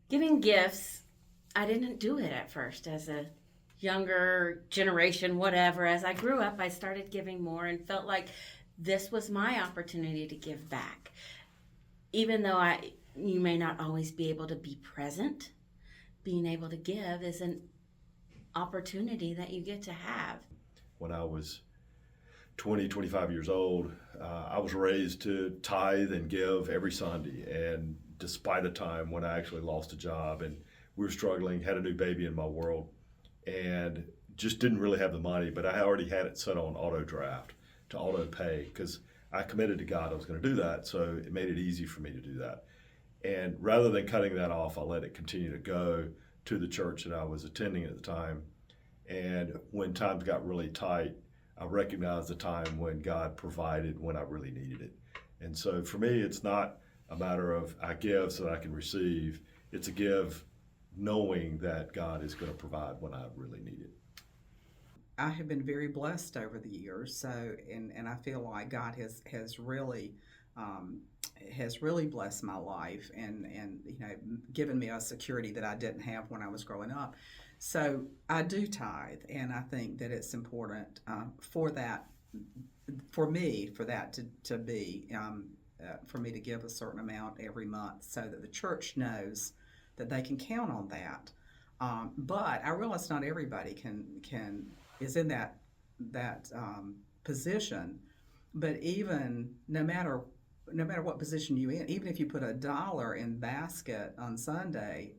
Giving gifts, I didn't do it at first as a younger generation, whatever. As I grew up, I started giving more and felt like this was my opportunity to give back. Even though you may not always be able to be present, being able to give is an opportunity that you get to have. When I was 20, 25 years old, I was raised to tithe and give every Sunday. And despite a time when I actually lost a job and we were struggling, had a new baby in my world, and just didn't really have the money, but I already had it set on auto draft to auto pay because I committed to God I was going to do that. So it made it easy for me to do that. And rather than cutting that off, I let it continue to go to the church that I was attending at the time. And when times got really tight, I recognized the time when God provided when I really needed it. And so for me, it's not a matter of I give so that I can receive. It's a give knowing that God is going to provide when I really need it. I have been very blessed over the years, and I feel like God has really blessed my life and given me a security that I didn't have when I was growing up. So I do tithe, and I think that it's important for me to give a certain amount every month so that the church knows that they can count on that. But I realize not everybody is in that position. But even no matter what position you're in, even if you put $1 in basket on Sunday,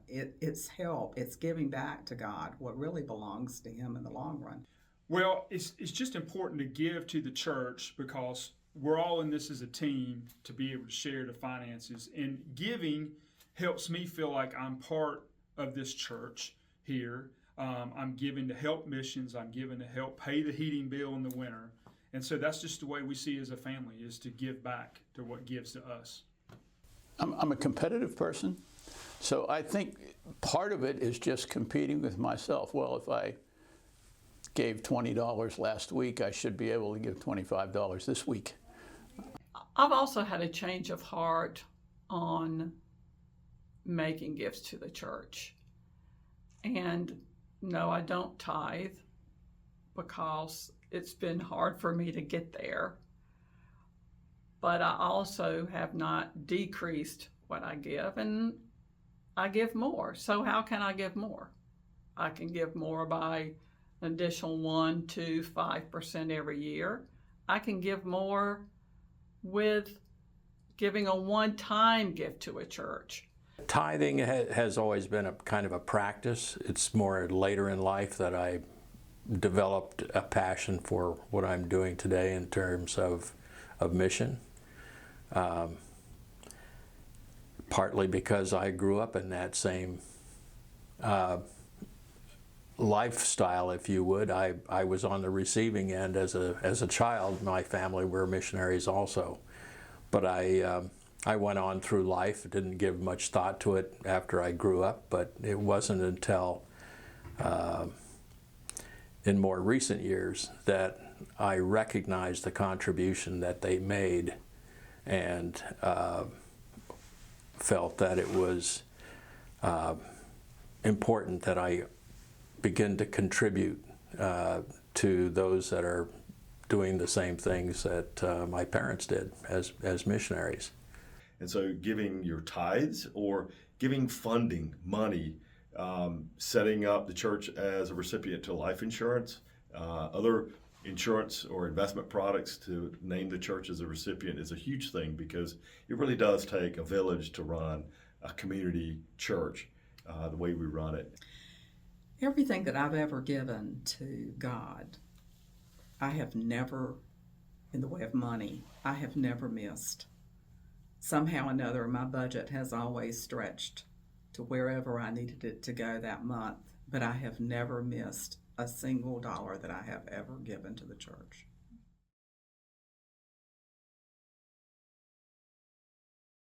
it's help. It's giving back to God what really belongs to Him in the long run. Well, it's just important to give to the church because we're all in this as a team to be able to share the finances. And giving helps me feel like I'm part of this church here. I'm giving to help missions. I'm giving to help pay the heating bill in the winter. And so that's just the way we see as a family, is to give back to what gives to us. I'm a competitive person, so I think part of it is just competing with myself. Well, if I gave $20 last week, I should be able to give $25 this week. I've also had a change of heart on making gifts to the church. And no, I don't tithe because it's been hard for me to get there. But I also have not decreased what I give, and I give more. So how can I give more? I can give more by an additional 1, 2, 5% every year. I can give more with giving a one-time gift to a church. Tithing has always been a kind of a practice. It's more later in life that I developed a passion for what I'm doing today in terms of mission. Partly because I grew up in that same lifestyle, if you would. I was on the receiving end as a child. My family were missionaries also. But I went on through life, didn't give much thought to it after I grew up, but it wasn't until in more recent years that I recognized the contribution that they made and felt that it was important that I begin to contribute to those that are doing the same things that my parents did as missionaries. And so giving your tithes or giving funding, money, setting up the church as a recipient to life insurance, other insurance or investment products to name the church as a recipient is a huge thing because it really does take a village to run a community church the way we run it. Everything that I've ever given to God, I have never, in the way of money, I have never missed. Somehow or another, my budget has always stretched to wherever I needed it to go that month, but I have never missed a single dollar that I have ever given to the church.